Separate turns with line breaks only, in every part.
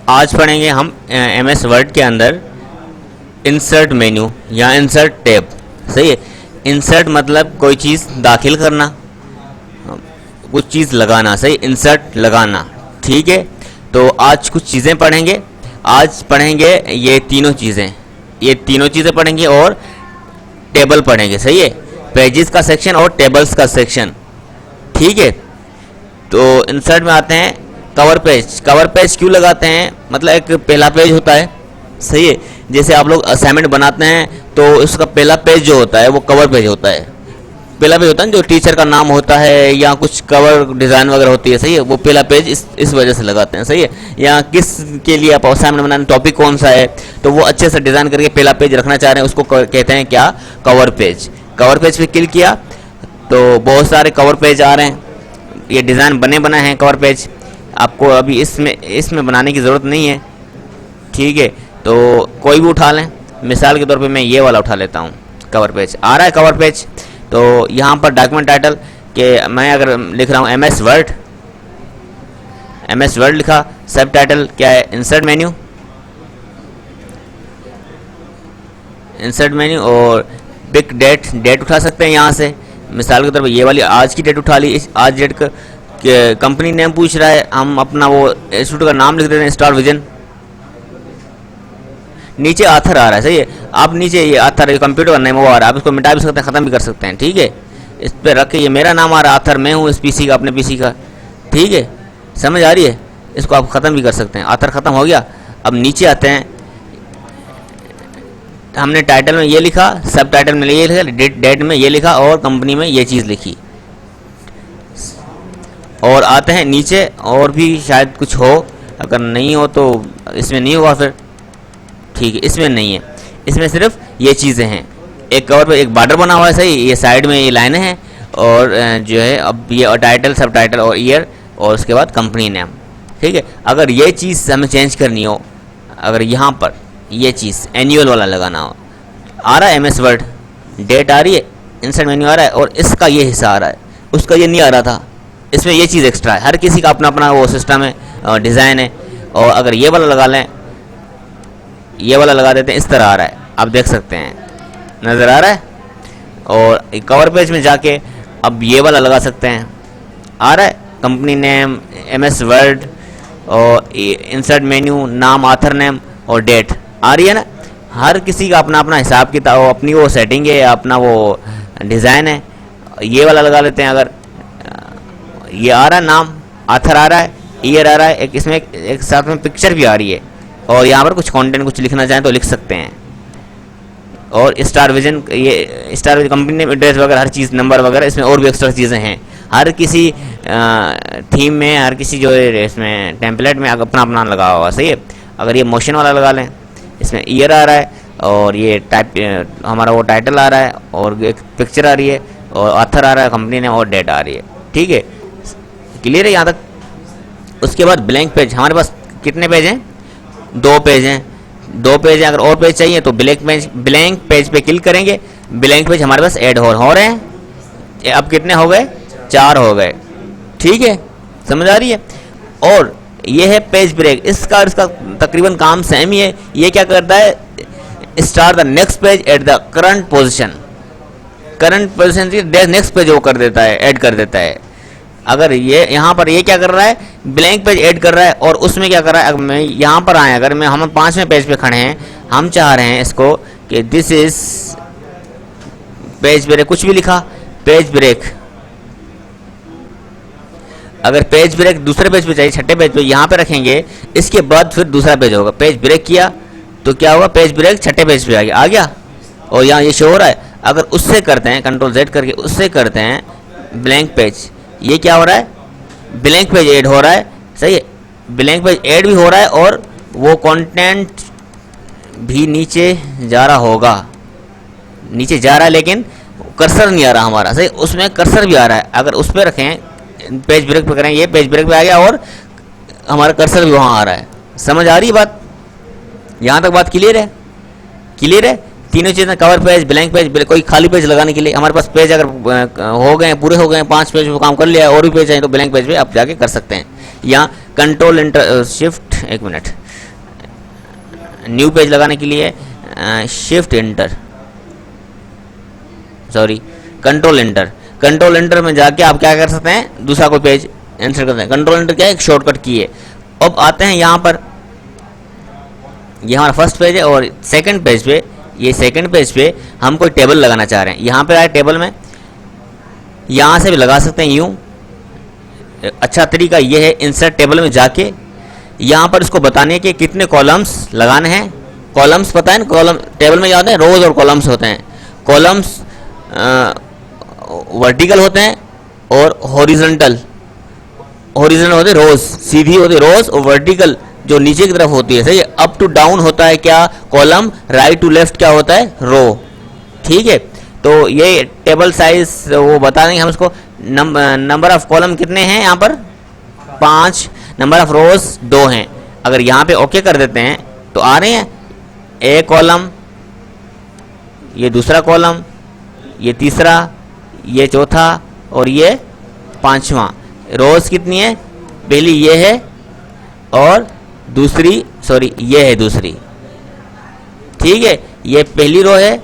आज पढ़ेंगे हम MS वर्ड के अंदर इंसर्ट मेन्यू या इंसर्ट टैब। सही है। इंसर्ट मतलब कोई चीज़ दाखिल करना, कुछ चीज़ लगाना। सही, इंसर्ट लगाना। ठीक है, तो आज कुछ चीज़ें पढ़ेंगे। आज पढ़ेंगे ये तीनों चीज़ें पढ़ेंगे और टेबल पढ़ेंगे। सही है, पेजेस का सेक्शन और टेबल्स का सेक्शन। ठीक है, तो इंसर्ट में आते हैं कवर पेज। कवर पेज क्यों लगाते हैं? मतलब एक पहला पेज होता है। सही है, जैसे आप लोग असाइनमेंट बनाते हैं तो उसका पहला पेज जो होता है वो कवर पेज होता है। पहला पेज होता है जो टीचर का नाम होता है या कुछ कवर डिज़ाइन वगैरह होती है। सही है, वो पहला पेज इस वजह से लगाते हैं। सही है, या किस के लिए आप असाइनमेंट बनाने, टॉपिक कौन सा है, तो वो अच्छे से डिज़ाइन करके पहला पेज रखना चाह रहे हैं, उसको कहते हैं क्या? Cover page. कवर पेज पे क्लिक किया तो बहुत सारे कवर पेज आ रहे हैं। ये डिज़ाइन बने हैं कवर पेज। आपको अभी इसमें बनाने की ज़रूरत नहीं है। ठीक है, तो कोई भी उठा लें। मिसाल के तौर पे मैं ये वाला उठा लेता हूँ। कवर पेज आ रहा है। कवर पेज तो यहाँ पर डॉक्यूमेंट टाइटल के मैं अगर लिख रहा हूँ MS वर्ड लिखा। सब टाइटल क्या है? इंसर्ट मेन्यू और पिक डेट उठा सकते हैं यहाँ से। मिसाल के तौर पर ये वाली आज की डेट उठा ली। इस आज डेट का कंपनी नेम पूछ रहा है, हम अपना वो इंस्टीट्यूट का नाम लिख देते हैं, स्टार विजन। नीचे आथर आ रहा है। सही है, आप नीचे ये आथर कंप्यूटर का नेम वो आ रहा है, आप इसको मिटा भी सकते हैं, ख़त्म भी कर सकते हैं। ठीक है, इस पर रख के ये मेरा नाम आ रहा है, आथर मैं हूँ इस PC का, अपने PC का। ठीक है, समझ आ रही है? इसको आप ख़त्म भी कर सकते हैं। आथर ख़त्म हो गया। अब नीचे आते हैं, हमने टाइटल में ये लिखा, सब टाइटल में ये लिखा, डेट में ये लिखा और कंपनी में ये चीज़ लिखी। और आते हैं नीचे, और भी शायद कुछ हो, अगर नहीं हो तो इसमें नहीं होगा फिर। ठीक है, इसमें नहीं है, इसमें सिर्फ ये चीज़ें हैं। एक कवर पे एक बॉर्डर बना हुआ है। सही, ये साइड में ये लाइनें हैं और जो है अब ये टाइटल, सब टाइटल और ईयर और उसके बाद कंपनी नेम। ठीक है, अगर ये चीज़ हमें चेंज करनी हो, अगर यहाँ पर ये चीज़ एनुअल वाला लगाना हो, आ रहा है MS वर्ड, डेट आ रही है, इंसर्ट मेन्यू आ रहा है और इसका ये हिस्सा आ रहा है, उसका ये नहीं आ रहा था। इसमें ये चीज़ एक्स्ट्रा है। हर किसी का अपना अपना वो सिस्टम है, डिज़ाइन है। और अगर ये वाला लगा लें, ये वाला लगा देते हैं, इस तरह आ रहा है, आप देख सकते हैं, नज़र आ रहा है। और कवर पेज में जाके अब ये वाला लगा सकते हैं, आ रहा है, कंपनी नेम, MS वर्ड और इंसर्ट मेन्यू, नाम, आथर नेम और डेट आ रही है ना। हर किसी का अपना अपना हिसाब किताब, अपनी वो सेटिंग है, अपना वो डिज़ाइन है। ये वाला लगा लेते हैं। अगर ये आ रहा है, नाम, आथर आ रहा है, ईयर आ रहा है, एक इसमें एक साथ में पिक्चर भी आ रही है और यहाँ पर कुछ कंटेंट कुछ लिखना चाहें तो लिख सकते हैं। और स्टार विजन, ये star vision company name, address वगैरह हर चीज़, नंबर वगैरह, इसमें और भी एक्स्ट्रा चीज़ें हैं। हर किसी थीम में, हर किसी जो है इसमें टेम्पलेट में अपना अपना लगा हुआ। सही है, अगर ये मोशन वाला लगा लें, इसमें ईयर आ रहा है और ये टाइप हमारा वो टाइटल आ रहा है और एक पिक्चर आ रही है और ऑथर आ रहा है, कंपनी नेम और डेट आ रही है। ठीक है, क्लियर है यहाँ तक? उसके बाद ब्लैंक पेज। हमारे पास कितने पेज हैं? 2 पेज हैं। 2 पेज हैं। अगर और पेज चाहिए तो ब्लैंक पेज पे क्लिक करेंगे। ब्लैंक पेज हमारे पास ऐड हो रहे हैं। अब कितने हो गए? 4 हो गए। ठीक है, समझ आ रही है? और ये है पेज ब्रेक। इसका तकरीबन काम सेम ही है। ये क्या करता है? Start the next page at the current position से नेक्स्ट पेज वो कर देता है, ऐड कर देता है। अगर ये यहाँ पर ये क्या कर रहा है? ब्लैंक पेज ऐड कर रहा है और उसमें क्या कर रहा है? अगर मैं यहाँ पर आए, अगर मैं हम 5वें पेज पे खड़े हैं, हम चाह रहे हैं इसको कि दिस इज पेज ब्रेक, कुछ भी लिखा, पेज ब्रेक। अगर पेज ब्रेक दूसरे पेज पे चाहिए, 6ठे पेज पे, यहाँ पे रखेंगे, इसके बाद फिर दूसरा पेज होगा। पेज ब्रेक किया तो क्या होगा? पेज ब्रेक 6ठे पेज पे आ गया और यहाँ ये शो हो रहा है। अगर उससे करते हैं, Ctrl Z करके उससे करते हैं ब्लैंक पेज, ये क्या हो रहा है? ब्लैंक पेज ऐड हो रहा है। सही है, ब्लैंक पेज ऐड भी हो रहा है और वो कंटेंट भी नीचे जा रहा होगा, नीचे जा रहा है, लेकिन कर्सर नहीं आ रहा हमारा। सही, उसमें कर्सर भी आ रहा है। अगर उस पर रखें, पेज ब्रेक पे करें, ये पेज ब्रेक पे आ गया और हमारा कर्सर भी वहाँ आ रहा है। समझ आ रही है बात? यहाँ तक बात क्लियर है? क्लियर है? तीनों चीज़ें, कवर पेज, ब्लैंक पेज, कोई खाली पेज लगाने के लिए हमारे पास पेज अगर हो गए, पूरे हो गए, 5 पेज को काम कर लिया और भी पेज चाहिए तो ब्लैंक पेज पे आप जाके कर सकते हैं। यहाँ कंट्रोल शिफ्ट, एक मिनट, न्यू पेज लगाने के लिए shift enter, sorry control enter, control enter में जाके आप क्या कर सकते हैं, दूसरा कोई पेज इंसर्ट कर सकते हैं। कंट्रोल एंटर क्या है, एक शॉर्टकट की है। अब आते हैं यहाँ पर, ये हमारा फर्स्ट पेज है और सेकंड पेज पे, ये सेकंड पेज पे हम कोई टेबल लगाना चाह रहे हैं। यहाँ पे आए टेबल में, यहाँ से भी लगा सकते हैं यूँ। अच्छा तरीका ये है, इंसर्ट टेबल में जाके यहाँ पर इसको बताने के कितने कॉलम्स लगाने हैं। कॉलम्स पता है ना, कॉलम टेबल में क्या होते हैं, रोज और कॉलम्स होते हैं। कॉलम्स वर्टिकल होते हैं और हॉरिजॉन्टल, हॉरिजॉन्टल होते हैं रोज, सीधी होती है रोज, और वर्टिकल जो नीचे की तरफ होती है, सही है। अप टू डाउन होता है क्या कॉलम, राइट टू लेफ्ट क्या होता है रो, ठीक है। तो ये टेबल साइज वो बता देंगे हम इसको। नंबर ऑफ कॉलम कितने हैं यहाँ पर, 5, नंबर ऑफ रोज 2 हैं। अगर यहाँ पे ओके कर देते हैं तो आ रहे हैं, एक कॉलम, ये दूसरा कॉलम, ये तीसरा, ये चौथा और ये पांचवा। रोज कितनी है, पहली ये है और दूसरी, सॉरी ये है दूसरी, ठीक है। ये पहली रो है,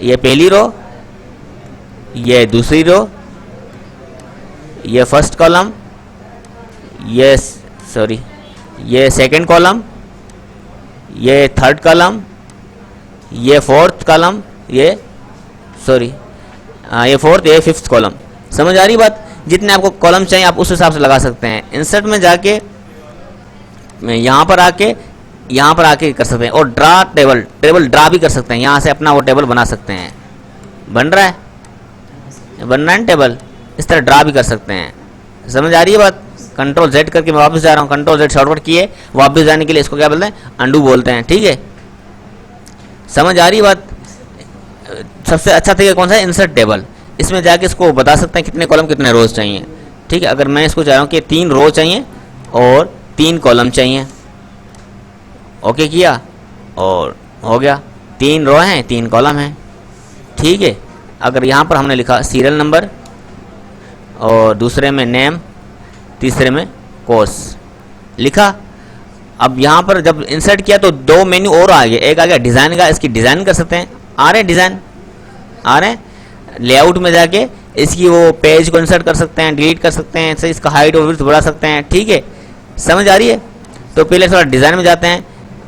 ये पहली रो, ये दूसरी रो, ये फर्स्ट कॉलम, ये सॉरी ये सेकंड कॉलम, ये थर्ड कॉलम, ये फोर्थ कॉलम, ये सॉरी ये फोर्थ, ये फिफ्थ कॉलम। समझ आ रही बात। जितने आपको कॉलम चाहिए आप उस हिसाब से लगा सकते हैं। इंसर्ट में जाके यहाँ पर आके कर सकते हैं। और ड्रा टेबल, टेबल ड्रा भी कर सकते हैं, यहाँ से अपना वो टेबल बना सकते हैं। बन रहा है टेबल, इस तरह ड्रा भी कर सकते हैं। समझ आ रही है बात। कंट्रोल जेड करके मैं वापस जा रहा हूँ, कंट्रोल जेड शॉर्टकट किए, वापस जाने के लिए इसको क्या बोलते हैं, अंडू बोलते हैं, ठीक है। समझ आ रही है बात। सबसे अच्छा तरीका कौन सा है, इंसर्ट टेबल। इसमें जाके इसको बता सकते हैं कितने कॉलम कितने रोज चाहिए, ठीक है। अगर मैं इसको चाह रहा हूँ कि 3 रो चाहिए और 3 कॉलम चाहिए, ओके किया और हो गया, 3 रो हैं 3 कॉलम हैं, ठीक है। अगर यहाँ पर हमने लिखा सीरियल नंबर और दूसरे में नेम, तीसरे में कोर्स लिखा। अब यहाँ पर जब इंसर्ट किया तो 2 मेन्यू और आ गए। एक आ गया डिज़ाइन का, इसकी डिज़ाइन कर सकते हैं, आ रहे डिज़ाइन आ रहे हैं। लेआउट में जाके इसकी वो पेज को इंसर्ट कर सकते हैं, डिलीट कर सकते हैं, इसका हाइट और विड्थ बढ़ा सकते हैं, ठीक है। समझ आ रही है। तो पहले थोड़ा डिज़ाइन में जाते हैं,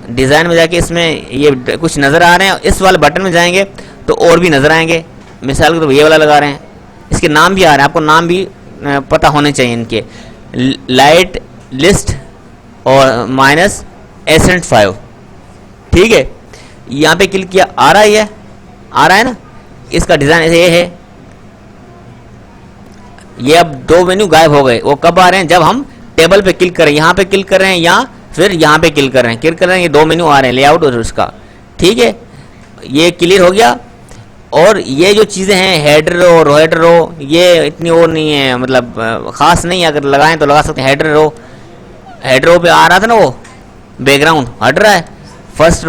डिज़ाइन में जाके इसमें ये कुछ नज़र आ रहे हैं, इस वाले बटन में जाएंगे तो और भी नज़र आएंगे। मिसाल के तो ये वाला लगा रहे हैं, इसके नाम भी आ रहे हैं, आपको नाम भी पता होने चाहिए इनके। लाइट लिस्ट और माइनस एसेंट 5, ठीक है। यहाँ पे क्लिक किया, आ रहा है ना। इसका डिज़ाइन ऐसे ये है। ये अब 2 मेन्यू गायब हो गए। वो कब आ रहे हैं, जब हम टेबल पे क्लिक करें, यहाँ पे क्लिक कर रहे हैं या फिर यहाँ पे क्लिक कर रहे हैं, ये 2 मेन्यू आ रहे हैं, लेआउट और उसका, ठीक है। ये क्लियर हो गया। और ये जो चीज़ें हैं हेडर रो, हेडर रो, ये इतनी और नहीं है, मतलब ख़ास नहीं है। अगर लगाएं तो लगा सकते हैं। हेडर रो पे आ रहा था ना वो बैकग्राउंड, हट रहा है। फर्स्ट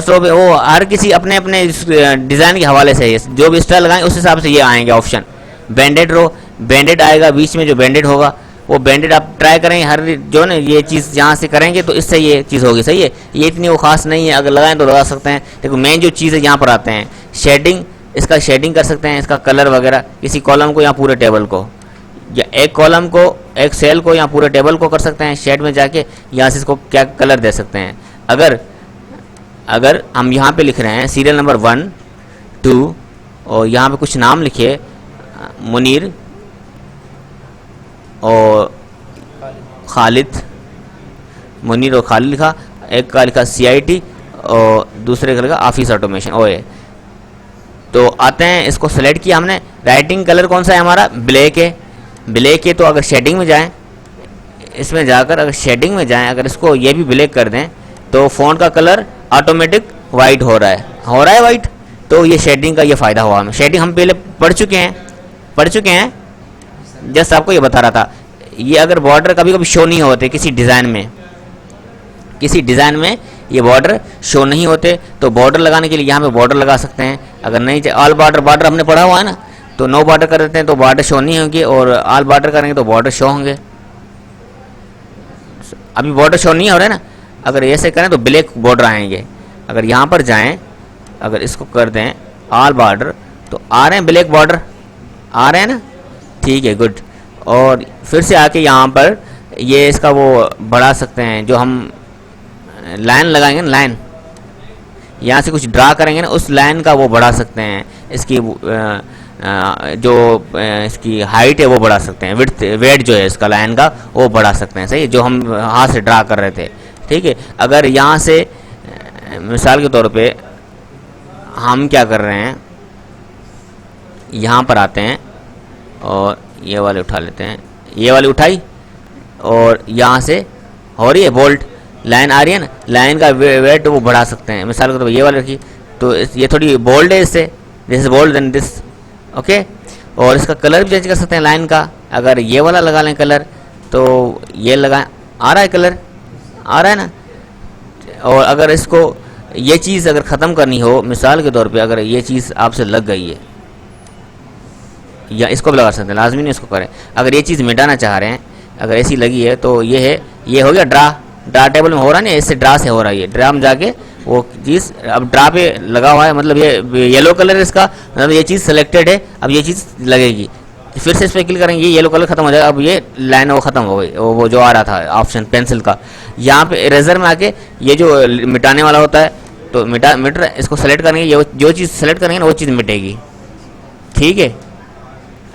रो पे वो हर किसी अपने अपने डिज़ाइन के हवाले से जो भी स्टाइल लगाएं उस हिसाब से ये आएंगे ऑप्शन। बैंडेड रो, बैंडेड आएगा, बीच में जो बैंडेड होगा वो बैंडेड आप ट्राई करें। हर जो ना ये चीज़ जहाँ से करेंगे तो इससे ये चीज़ होगी, सही है। ये इतनी वो खास नहीं है, अगर लगाएं तो लगा सकते हैं। देखो मेन जो चीज़ है यहाँ पर आते हैं शेडिंग, इसका शेडिंग कर सकते हैं, इसका कलर वगैरह, किसी कॉलम को या पूरे टेबल को, या एक कॉलम को, एक सेल को या पूरे टेबल को कर सकते हैं। शेड में जाके यहाँ से इसको क्या कलर दे सकते हैं। अगर हम यहाँ पे लिख रहे हैं सीरियल नंबर 1, 2 और यहाँ पे कुछ नाम लिखिए, मुनीर और खालिद, मुनीर और खालिद लिखा, एक का लिखा CIT और दूसरे का लिखा ऑफिस ऑटोमेशन OA। तो आते हैं, इसको सेलेक्ट किया हमने। राइटिंग कलर कौन सा है हमारा, ब्लैक है। तो अगर शेडिंग में जाएं, इसमें जाकर अगर शेडिंग में जाएं, अगर इसको ये भी ब्लैक कर दें तो फ़ॉन्ट का कलर ऑटोमेटिक वाइट हो रहा है वाइट। तो ये शेडिंग का ये फ़ायदा हुआ हमें। शेडिंग हम पहले पढ़ चुके हैं, जस्ट आपको ये बता रहा था। ये अगर बॉर्डर कभी कभी शो नहीं होते किसी डिज़ाइन में ये बॉर्डर शो नहीं होते, तो बॉर्डर लगाने के लिए यहाँ पे बॉर्डर लगा सकते हैं। अगर नहीं चाहिए ऑल बॉर्डर हमने पढ़ा हुआ है ना, तो नो बॉर्डर कर देते हैं तो बॉर्डर शो नहीं होंगे, और ऑल बॉर्डर करेंगे तो बॉर्डर शो होंगे। अभी बॉर्डर शो नहीं हो रहा है ना, अगर ऐसे करें तो ब्लैक बॉर्डर आएंगे। अगर यहाँ पर जाएं, अगर इसको कर दें ऑल बॉर्डर, तो आ रहे हैं ब्लैक बॉर्डर, आ रहे हैं ना, ठीक है, गुड। और फिर से आके यहाँ पर ये इसका वो बढ़ा सकते हैं, जो हम लाइन लगाएंगे ना, लाइन यहाँ से कुछ ड्रा करेंगे ना, उस लाइन का वो बढ़ा सकते हैं, इसकी जो इसकी हाइट है वो बढ़ा सकते हैं, विड्थ वेट जो है इसका लाइन का वो बढ़ा सकते हैं, सही, जो हम हाथ से ड्रा कर रहे थे, ठीक है। अगर यहाँ से मिसाल के तौर पे हम क्या कर रहे हैं, यहाँ पर आते हैं और ये वाले उठा लेते हैं, ये वाली उठाई और यहाँ से हो रही है बोल्ट लाइन आ रही है ना, लाइन का वेट वो बढ़ा सकते हैं। मिसाल के तौर पर ये वाली रखी तो ये थोड़ी बोल्ड है, इससे this is bold then this, okay. और इसका कलर भी चेंज कर सकते हैं लाइन का, अगर ये वाला लगा लें कलर तो ये लगा, आ रहा है कलर, आ रहा है ना। और अगर इसको ये चीज़ अगर ख़त्म करनी हो, मिसाल के तौर पे अगर ये चीज़ आपसे लग गई है, या इसको भी लगा सकते हैं, लाजमी नहीं इसको करें। अगर ये चीज़ मिटाना चाह रहे हैं, अगर ऐसी लगी है तो ये है, ये हो गया ड्रा टेबल में हो रहा है ना, इससे ड्रा से हो रहा है, ये ड्रा में जाके वो चीज़ अब ड्रा पे लगा हुआ है, मतलब ये येलो कलर है इसका, मतलब ये चीज़ सेलेक्टेड है, अब ये चीज़ लगेगी। फिर से इस पर क्लिक करेंगे, ये येलो कलर खत्म हो जाएगा, अब ये लाइन वो खत्म हो गई, वो जो आ रहा था ऑप्शन पेंसिल का। यहाँ पे इरेजर में आके ये जो मिटाने वाला होता है, तो मिट रहा है, इसको सेलेक्ट करेंगे, ये जो चीज़ सेलेक्ट करेंगे ना वो चीज़ मिटेगी, ठीक है।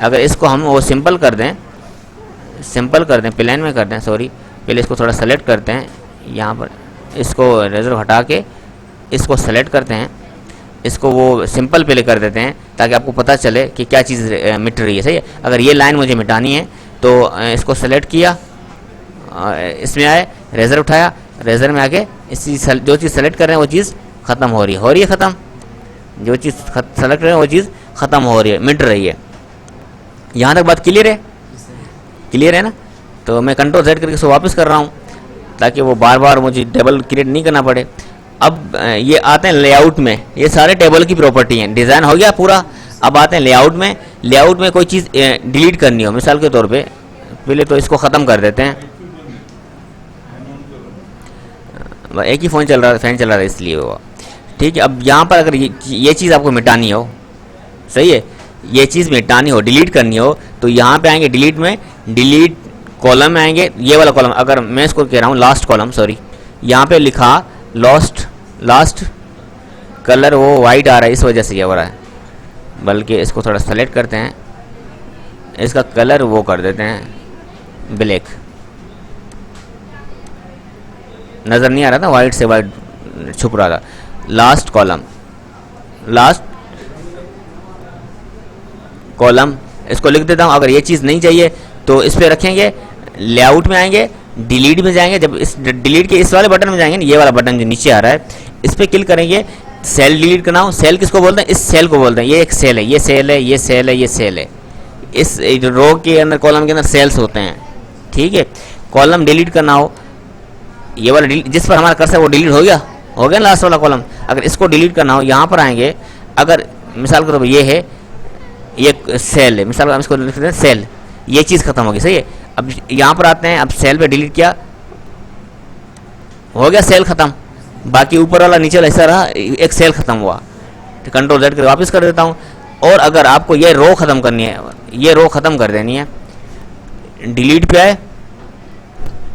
अगर इसको हम वो सिंपल कर दें, प्लेन में कर दें, सॉरी, पहले इसको थोड़ा सेलेक्ट करते हैं, यहाँ पर इसको इरेजर हटा के इसको सेलेक्ट करते हैं, इसको वो सिंपल पहले कर देते हैं ताकि आपको पता चले कि क्या चीज़ मिट रही है, सही है। अगर ये लाइन मुझे मिटानी है तो इसको सेलेक्ट किया, इसमें आए, रेज़र उठाया, रेज़र में आके जो चीज़ सेलेक्ट कर रहे हैं वो चीज़ ख़त्म हो रही है ख़त्म, जो चीज़ सेलेक्ट कर रहे हैं वो चीज़ ख़त्म हो रही है, मिट रही है। यहाँ तक बात क्लियर है? क्लियर है ना? तो मैं कंट्रोल Z करके इसको वापस कर रहा हूँ ताकि वो बार बार मुझे टेबल क्रिएट नहीं करना पड़े। अब ये आते हैं लेआउट में, ये सारे टेबल की प्रॉपर्टी हैं, डिज़ाइन हो गया पूरा। अब आते हैं लेआउट में, लेआउट में कोई चीज़ डिलीट करनी हो, मिसाल के तौर पे पहले तो इसको ख़त्म कर देते हैं, एक ही फैन चल रहा था इसलिए हुआ, ठीक है। अब यहाँ पर अगर ये चीज़ आपको मिटानी हो, सही है, ये चीज़ मिटानी हो, डिलीट करनी हो, तो यहाँ पे आएंगे डिलीट में, डिलीट कॉलम में आएंगे, ये वाला कॉलम, अगर मैं इसको कह रहा हूँ लास्ट कॉलम, सॉरी, यहाँ पे लिखा लास्ट कलर वो वाइट आ रहा है, इस वजह से ये हो रहा है, बल्कि इसको थोड़ा सेलेक्ट करते हैं, इसका कलर वो कर देते हैं ब्लैक, नज़र नहीं आ रहा था, वाइट से वाइट छुप रहा था। लास्ट कॉलम इसको लिख देता हूँ। अगर ये चीज़ नहीं चाहिए तो इस पर रखेंगे, लेआउट में आएंगे, डिलीट में जाएंगे, जब इस डिलीट के इस वाले बटन में जाएंगे, ये वाला बटन जो नीचे आ रहा है, इस पर क्लिक करेंगे, सेल डिलीट करना हो, सेल किसको बोलते हैं, इस सेल को बोलते हैं, ये एक सेल है, ये सेल है, ये सेल है, ये सेल है, इस रो के अंदर, कॉलम के अंदर सेल्स होते हैं, ठीक है। कॉलम डिलीट करना हो, ये वाला जिस पर हमारा कर्सर वो डिलीट हो गया लास्ट वाला कॉलम। अगर इसको डिलीट करना हो, यहाँ पर आएंगे, अगर मिसाल के तौर पर ये है, ये सेल है, मिसाल हम इसको लिखते हैं सेल, ये चीज़ खत्म होगी, सही है। अब यहाँ पर आते हैं, अब सेल पे डिलीट किया, हो गया सेल खत्म, बाकी ऊपर वाला नीचे वाला हिस्सा रहा, एक सेल खत्म हुआ, तो कंट्रोल Z कर वापस कर देता हूँ। और अगर आपको ये रो खत्म करनी है, ये रो खत्म कर देनी है, डिलीट पे आए,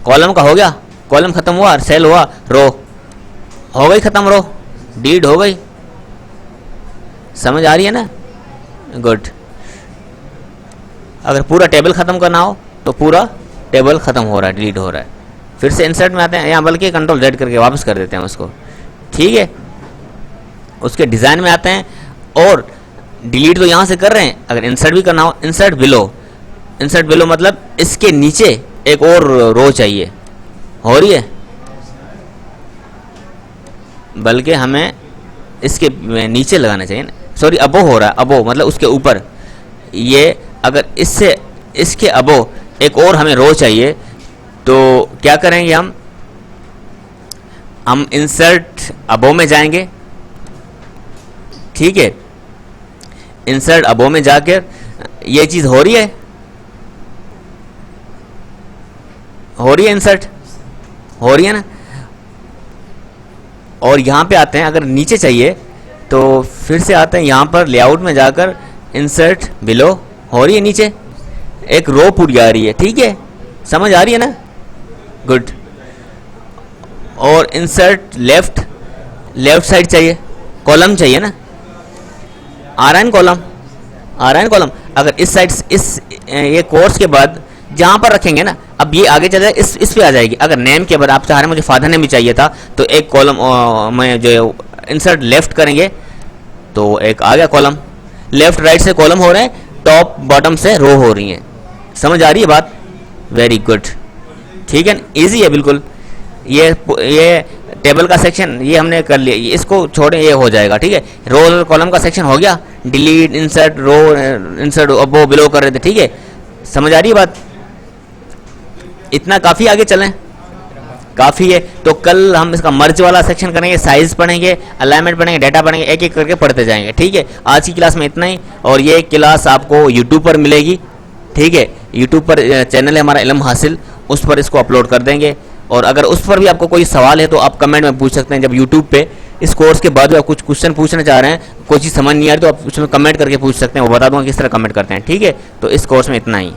कॉलम का हो गया, कॉलम खत्म हुआ, सेल हुआ, रो हो गई खत्म, रो डिलीट हो गई, समझ आ रही है ना? गुड। अगर पूरा टेबल ख़त्म करना हो तो पूरा टेबल ख़त्म हो रहा है, डिलीट हो रहा है। फिर से इंसर्ट में आते हैं, यहाँ बल्कि कंट्रोल Z करके वापस कर देते हैं उसको, ठीक है। उसके डिज़ाइन में आते हैं, और डिलीट तो यहाँ से कर रहे हैं, अगर इंसर्ट भी करना हो, इंसर्ट बिलो मतलब इसके नीचे एक और रो चाहिए, हो रही है, बल्कि हमें इसके नीचे लगाना चाहिए, सॉरी अबो हो रहा है, अबो मतलब उसके ऊपर, ये अगर इससे इसके अबो एक और हमें रो चाहिए, तो क्या करेंगे, हम इंसर्ट अबो में जाएंगे, ठीक है। इंसर्ट अबो में जाकर ये चीज़ हो रही है इंसर्ट हो रही है ना। और यहाँ पे आते हैं, अगर नीचे चाहिए तो फिर से आते हैं यहाँ पर लेआउट में जाकर इंसर्ट बिलो, हो रही है नीचे एक रो पूरी आ रही है, ठीक है, समझ आ रही है ना, गुड। और इंसर्ट लेफ्ट, लेफ्ट साइड चाहिए, कॉलम चाहिए ना, आ रहा है कॉलम, आ रहा है कॉलम। अगर इस साइड इस ये कोर्स के बाद जहाँ पर रखेंगे ना, अब ये आगे चल जाए इस पे आ जाएगी। अगर नेम के बाद आप चाह रहे हैं मुझे फादर नेम भी चाहिए था, तो एक कॉलम में जो इंसर्ट लेफ्ट करेंगे तो एक आ गया कॉलम, लेफ्ट राइट से कॉलम हो रहे हैं, टॉप बॉटम से रो हो रही हैं, समझ आ रही है बात, वेरी गुड, ठीक है, इजी है बिल्कुल। ये टेबल का सेक्शन ये हमने कर लिया, इसको छोड़े ये हो जाएगा, ठीक है। रो और कॉलम का सेक्शन हो गया, डिलीट इंसर्ट रो इंसर्ट अबो बिलो कर रहे थे, ठीक है, समझ आ रही है बात, इतना काफ़ी आगे चलें, काफ़ी है। तो कल हम इसका मर्ज वाला सेक्शन करेंगे, साइज पढ़ेंगे, अलाइनमेंट पढ़ेंगे, डाटा पढ़ेंगे, एक एक करके पढ़ते जाएंगे, ठीक है। आज की क्लास में इतना ही, और ये क्लास आपको यूट्यूब पर मिलेगी, ठीक है, यूट्यूब पर चैनल है हमारा इल्म हासिल, उस पर इसको अपलोड कर देंगे। और अगर उस पर भी आपको कोई सवाल है तो आप कमेंट में पूछ सकते हैं। जब यूट्यूब पे इस कोर्स के बाद आप कुछ क्वेश्चन पूछना चाह रहे हैं, कोई चीज़ समझ नहीं आ रही, तो आप उसमें कमेंट करके पूछ सकते हैं, वो बता दूंगा किस तरह कमेंट करते हैं, ठीक है। तो इस कोर्स में इतना ही।